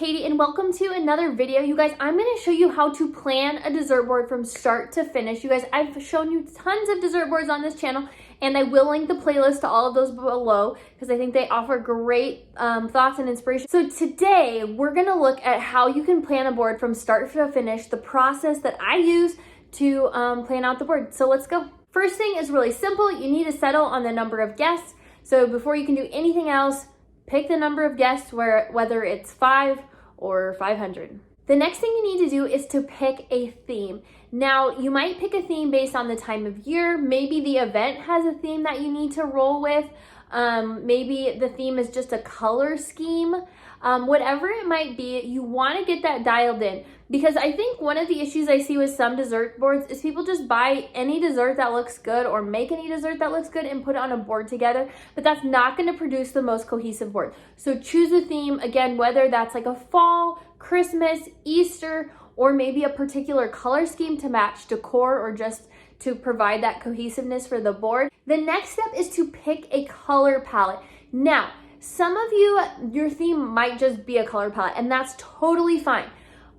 Katie and welcome to another video. You guys, I'm going to show you how to plan a dessert board from start to finish. You guys, I've shown you tons of dessert boards on this channel and I will link the playlist to all of those below because I think they offer great thoughts and inspiration. So today we're going to look at how you can plan a board from start to finish, the process that I use to plan out the board. So let's go. First thing is really simple. You need to settle on the number of guests. So before you can do anything else, pick the number of guests, whether it's 5 or 500. The next thing you need to do is to pick a theme. Now, you might pick a theme based on the time of year. Maybe the event has a theme that you need to roll with. Maybe the theme is just a color scheme. Whatever it might be, you want to get that dialed in. Because I think one of the issues I see with some dessert boards is people just buy any dessert that looks good or make any dessert that looks good and put it on a board together, but that's not going to produce the most cohesive board. So choose a theme, again, whether that's like a fall, Christmas, Easter, or maybe a particular color scheme to match decor or just to provide that cohesiveness for the board. The next step is to pick a color palette. Now, some of you, your theme might just be a color palette, and that's totally fine.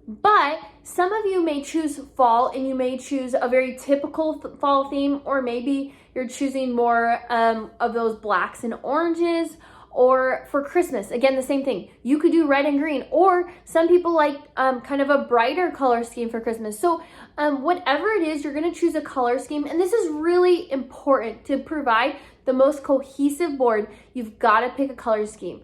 But some of you may choose fall and you may choose a very typical fall theme, or maybe you're choosing more of those blacks and oranges. Or for Christmas, again, the same thing. You could do red and green, or some people like kind of a brighter color scheme for Christmas. So whatever it is, you're gonna choose a color scheme. And this is really important to provide the most cohesive board. You've gotta pick a color scheme.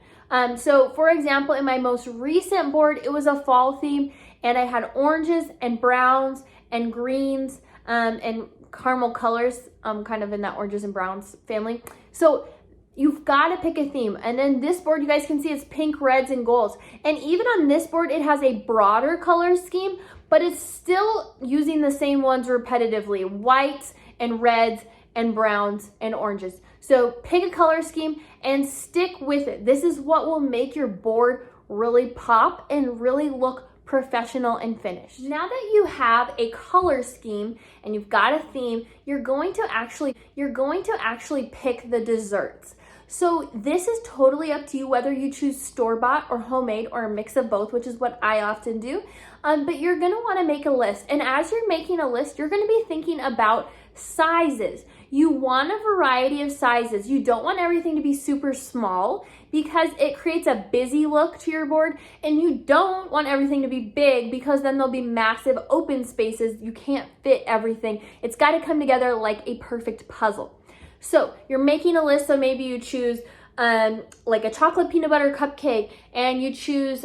So for example, in my most recent board, it was a fall theme and I had oranges and browns and greens and caramel colors, kind of in that oranges and browns family. So you've got to pick a theme. And then this board, you guys can see it's pink, reds, and golds. And even on this board, it has a broader color scheme, but it's still using the same ones repetitively, whites and reds and browns and oranges. So pick a color scheme and stick with it. This is what will make your board really pop and really look professional and finished. Now that you have a color scheme and you've got a theme, you're going to actually pick the desserts. So this is totally up to you whether you choose store-bought or homemade or a mix of both, which is what I often do. But you're gonna wanna make a list. And as you're making a list, you're gonna be thinking about sizes. You want a variety of sizes. You don't want everything to be super small because it creates a busy look to your board, and you don't want everything to be big because then there'll be massive open spaces. You can't fit everything. It's got to come together like a perfect puzzle. So you're making a list, so maybe you choose like a chocolate peanut butter cupcake, and you choose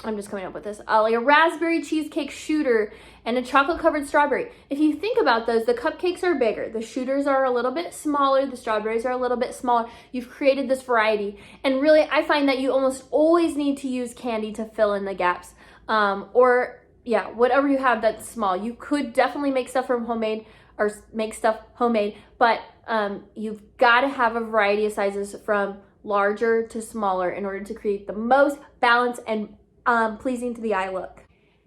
I'm just coming up with this, like a raspberry cheesecake shooter and a chocolate covered strawberry. If you think about those, the cupcakes are bigger, the shooters are a little bit smaller, the strawberries are a little bit smaller. You've created this variety. And really, I find that you almost always need to use candy to fill in the gaps. Or yeah, whatever you have that's small. You could definitely make stuff from homemade or make stuff homemade, but you've got to have a variety of sizes from larger to smaller in order to create the most balanced and pleasing to the eye look.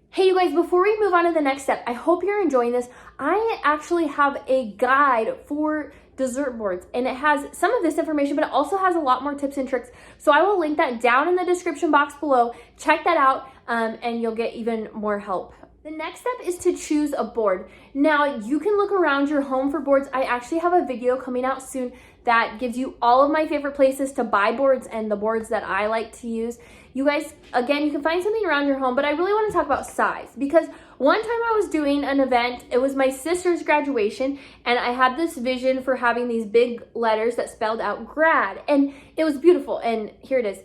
Hey you guys, before we move on to the next step, I hope you're enjoying this. I actually have a guide for dessert boards, and it has some of this information, but it also has a lot more tips and tricks. So I will link that down in the description box below. Check that out and you'll get even more help. The next step is to choose a board. Now you can look around your home for boards. I actually have a video coming out soon that gives you all of my favorite places to buy boards and the boards that I like to use. You guys, again, you can find something around your home, but I really want to talk about size because one time I was doing an event, it was my sister's graduation, and I had this vision for having these big letters that spelled out grad, and it was beautiful, and here it is.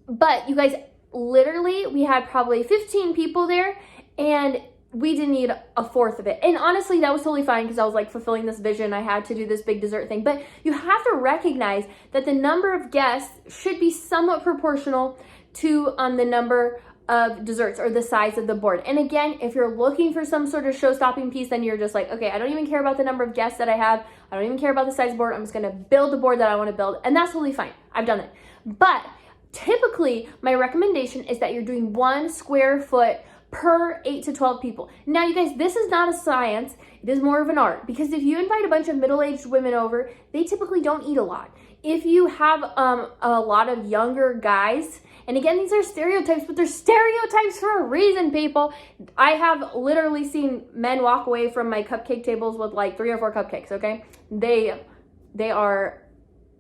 But you guys, literally, we had probably 15 people there, and we didn't need a fourth of it. And honestly, that was totally fine because I was like fulfilling this vision. I had to do this big dessert thing. But you have to recognize that the number of guests should be somewhat proportional to the number of desserts or the size of the board. And again, if you're looking for some sort of show-stopping piece, then you're just like, okay, I don't even care about the number of guests that I have. I don't even care about the size board. I'm just gonna build the board that I wanna build. And that's totally fine. I've done it. But typically, my recommendation is that you're doing 1 square foot per 8 to 12 people. Now, you guys, this is not a science. It is more of an art, because if you invite a bunch of middle-aged women over, they typically don't eat a lot. If you have a lot of younger guys And again, these are stereotypes, but they're stereotypes for a reason, people. I have literally seen men walk away from my cupcake tables with like 3 or 4 cupcakes, okay? They are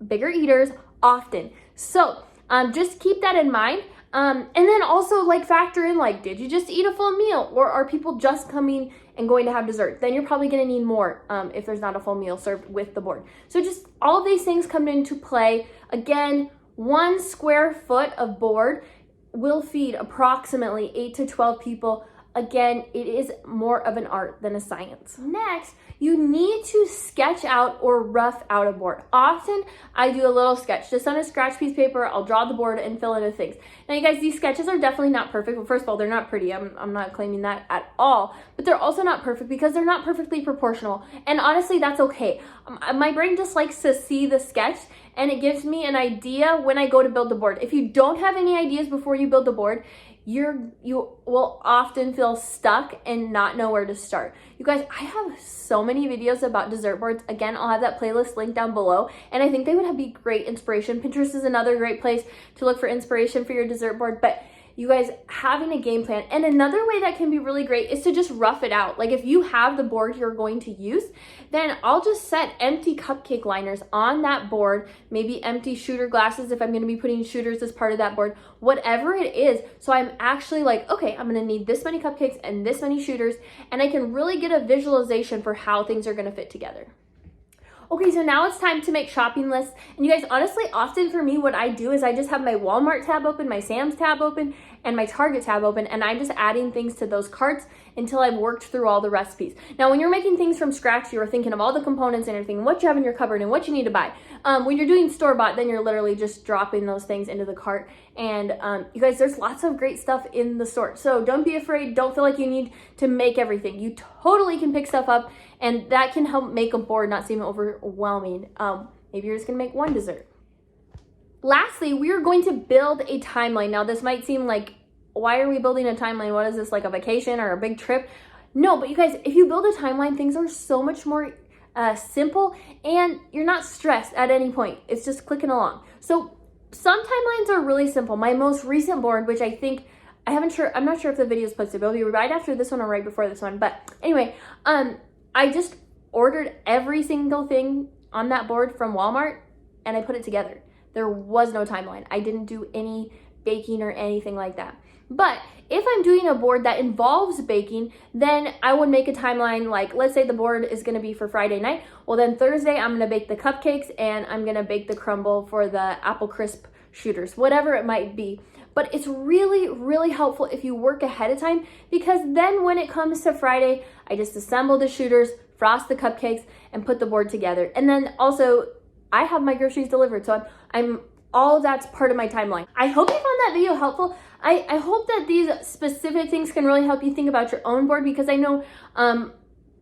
bigger eaters often. So just keep that in mind. And then also like factor in like, did you just eat a full meal, or are people just coming and going to have dessert? Then you're probably going to need more if there's not a full meal served with the board. So just all of these things come into play. Again, 1 square foot of board will feed approximately 8 to 12 people. Again, it is more of an art than a science. Next, you need to sketch out or rough out a board. Often, I do a little sketch. Just on a scratch piece of paper, I'll draw the board and fill in with things. Now, you guys, these sketches are definitely not perfect. Well, first of all, they're not pretty. I'm not claiming that at all. But they're also not perfect because they're not perfectly proportional. And honestly, that's okay. My brain just likes to see the sketch, and it gives me an idea when I go to build the board. If you don't have any ideas before you build the board, you will often feel stuck and not know where to start. You guys, I have so many videos about dessert boards. Again, I'll have that playlist linked down below, and I think they would be great inspiration. Pinterest is another great place to look for inspiration for your dessert board, but you guys, having a game plan. And another way that can be really great is to just rough it out. Like if you have the board you're going to use, then I'll just set empty cupcake liners on that board, maybe empty shooter glasses if I'm going to be putting shooters as part of that board, whatever it is. So I'm actually like, okay, I'm going to need this many cupcakes and this many shooters, and I can really get a visualization for how things are going to fit together. Okay, so now it's time to make shopping lists. And you guys, honestly, often for me, what I do is I just have my Walmart tab open, my Sam's tab open, and my Target tab open, and I'm just adding things to those carts until I've worked through all the recipes. Now, when you're making things from scratch, you're thinking of all the components and everything, what you have in your cupboard and what you need to buy. When you're doing store-bought, then you're literally just dropping those things into the cart. And you guys, there's lots of great stuff in the store. So don't be afraid. Don't feel like you need to make everything. You totally can pick stuff up, and that can help make a board not seem overwhelming. Maybe you're just gonna make one dessert. Lastly, we are going to build a timeline. Now, this might seem like, why are we building a timeline? What is this, like a vacation or a big trip? No, but you guys, if you build a timeline, things are so much more simple, and you're not stressed at any point. It's just clicking along. So some timelines are really simple. My most recent board, which I think, I'm not sure if the video is posted, but it'll be right after this one or right before this one. But anyway, I just ordered every single thing on that board from Walmart, and I put it together. There was no timeline. I didn't do any baking or anything like that. But if I'm doing a board that involves baking, then I would make a timeline. Like, let's say the board is going to be for Friday night. Well, then Thursday, I'm going to bake the cupcakes, and I'm going to bake the crumble for the apple crisp shooters, whatever it might be. But it's really, really helpful if you work ahead of time, because then when it comes to Friday, I just assemble the shooters, frost the cupcakes, and put the board together. And then also, I have my groceries delivered, so I'm all of that's part of my timeline. I hope you found that video helpful. I hope that these specific things can really help you think about your own board, because I know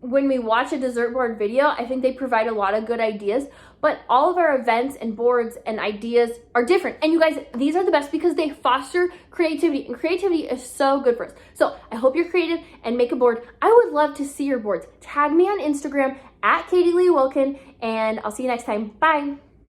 when we watch a dessert board video, I think they provide a lot of good ideas, but all of our events and boards and ideas are different. And you guys, these are the best because they foster creativity, and creativity is so good for us. So I hope you're creative and make a board. I would love to see your boards. Tag me on Instagram at Katie Lee Wilkin, and I'll see you next time. Bye.